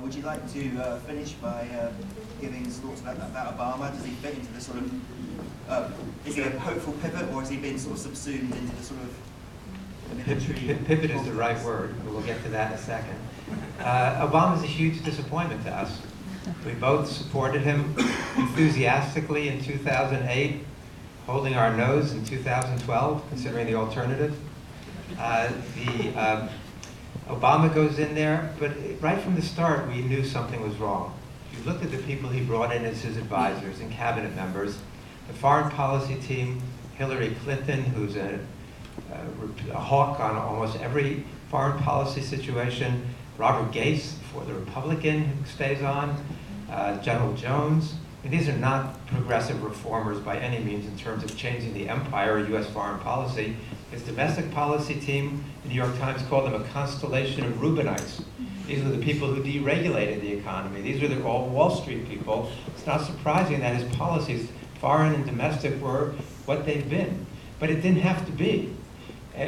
would you like to finish by giving his thoughts about Obama? Does he fit into the sort of, is he a hopeful pivot, or has he been sort of subsumed into the sort of military? Pivot is the right word. We'll get to that in a second. Obama's a huge disappointment to us. We both supported him enthusiastically in 2008, holding our nose in 2012, considering the alternative. Obama goes in there, but right from the start, we knew something was wrong. If you looked at the people he brought in as his advisors and cabinet members, the foreign policy team, Hillary Clinton, who's a hawk on almost every foreign policy situation, Robert Gates, for the Republican, who stays on, General Jones. And these are not progressive reformers by any means in terms of changing the empire or U.S. foreign policy. His domestic policy team, the New York Times called them a constellation of Reubenites. These are the people who deregulated the economy. These are all Wall Street people. It's not surprising that his policies, foreign and domestic, were what they've been. But it didn't have to be.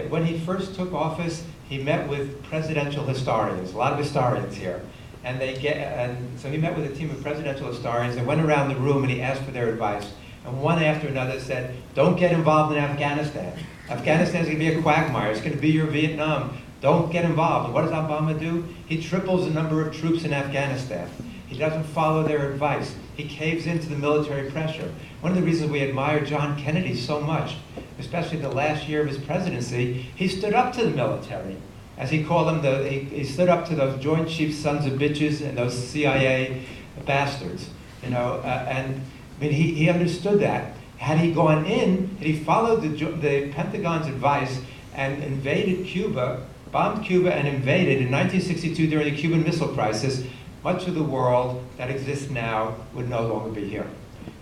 When he first took office, he met with presidential historians, a lot of historians here. And so he met with a team of presidential historians and went around the room and he asked for their advice. And one after another said, don't get involved in Afghanistan. Afghanistan's going to be a quagmire. It's going to be your Vietnam. Don't get involved. And what does Obama do? He triples the number of troops in Afghanistan. He doesn't follow their advice. He caves into the military pressure. One of the reasons we admire John Kennedy so much, especially the last year of his presidency, he stood up to the military. As he called them, he stood up to those Joint Chiefs sons of bitches and those CIA bastards. And I mean, he understood that. Had he gone in, had he followed the Pentagon's advice and invaded Cuba, bombed Cuba and invaded in 1962 during the Cuban Missile Crisis, much of the world that exists now would no longer be here.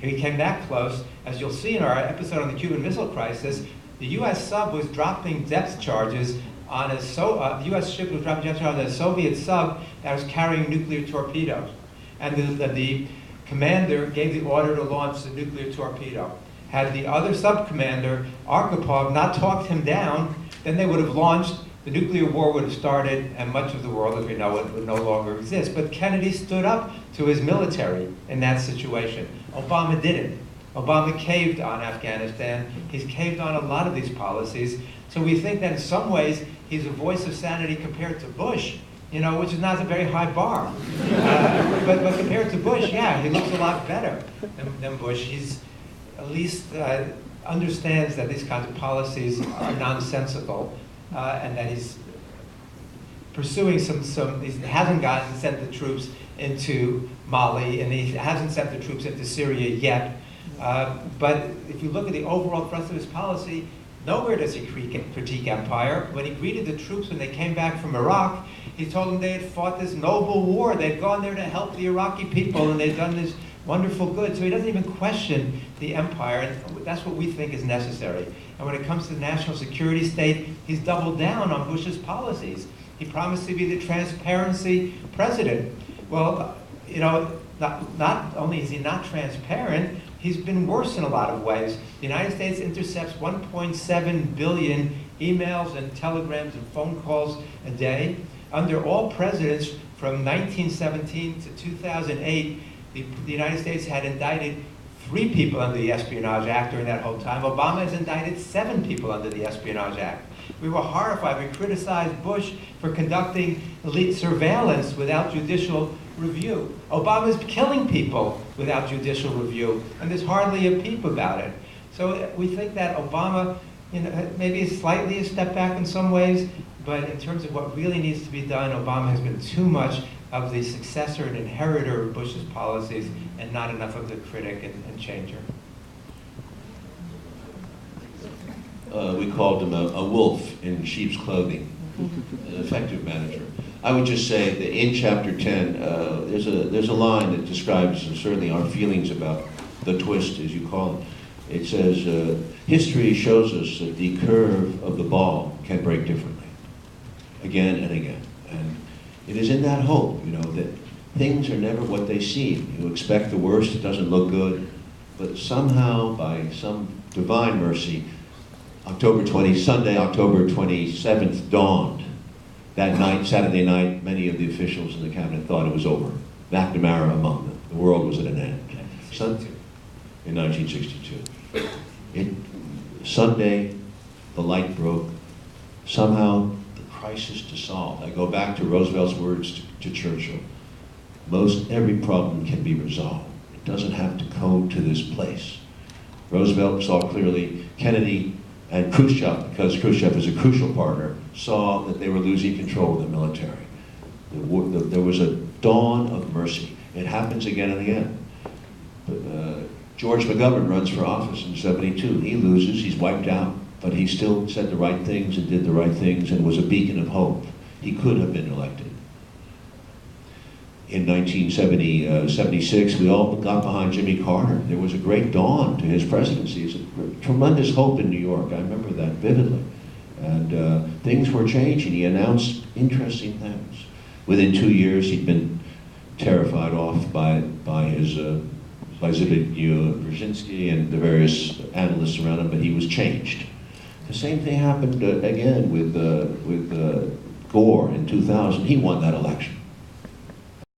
If he came that close, as you'll see in our episode on the Cuban Missile Crisis, the U.S. sub was dropping depth charges on the U.S. ship was dropping depth charges on a Soviet sub that was carrying nuclear torpedoes. And the commander gave the order to launch the nuclear torpedo. Had the other sub-commander, Arkhipov, not talked him down, then they would have launched, the nuclear war would have started, and much of the world, as we know it, would no longer exist. But Kennedy stood up to his military in that situation. Obama didn't. Obama caved on Afghanistan. He's caved on a lot of these policies. So we think that in some ways, he's a voice of sanity compared to Bush, which is not a very high bar. But compared to Bush, yeah, he looks a lot better than Bush. He's at least understands that these kinds of policies are nonsensical, and that he's pursuing he hasn't sent the troops into Mali, and he hasn't sent the troops into Syria yet. But if you look at the overall thrust of his policy, nowhere does he critique empire. When he greeted the troops when they came back from Iraq, he told them they had fought this noble war. They'd gone there to help the Iraqi people, and they'd done this wonderful good. So he doesn't even question the empire, and that's what we think is necessary. And when it comes to the national security state, he's doubled down on Bush's policies. He promised to be the transparency president. Well, not only is he not transparent, he's been worse in a lot of ways. The United States intercepts 1.7 billion emails and telegrams and phone calls a day. Under all presidents from 1917 to 2008, the United States had indicted 3 people under the Espionage Act during that whole time. Obama has indicted 7 people under the Espionage Act. We were horrified. We criticized Bush for conducting elite surveillance without judicial review. Obama's killing people without judicial review, and there's hardly a peep about it. So we think that Obama, maybe is slightly a step back in some ways, but in terms of what really needs to be done, Obama has been too much of the successor and inheritor of Bush's policies and not enough of the critic and changer. We called him a wolf in sheep's clothing, an effective manager. I would just say that in chapter 10, there's a line that describes certainly our feelings about the twist, as you call it. It says, history shows us that the curve of the ball can break differently, again and again. And it is in that hope, that things are never what they seem. You expect the worst, it doesn't look good, but somehow, by some divine mercy, Sunday, October 27th dawned, That night, Saturday night, many of the officials in the cabinet thought it was over. McNamara among them. The world was at an end. In 1962. Sunday, the light broke. Somehow, the crisis dissolved. I go back to Roosevelt's words to Churchill. Most every problem can be resolved. It doesn't have to come to this place. Roosevelt saw clearly. Kennedy and Khrushchev, because Khrushchev is a crucial partner, saw that they were losing control of the military. There was a dawn of mercy. It happens again and again. George McGovern runs for office in '72. He loses, he's wiped out, but he still said the right things and did the right things and was a beacon of hope. He could have been elected. In 1976, we all got behind Jimmy Carter. There was a great dawn to his presidency. It's a tremendous hope in New York. I remember that vividly. And things were changing. He announced interesting things. Within 2 years, he'd been terrified off by Zbigniew Brzezinski and the various analysts around him, but he was changed. The same thing happened again with Gore in 2000. He won that election.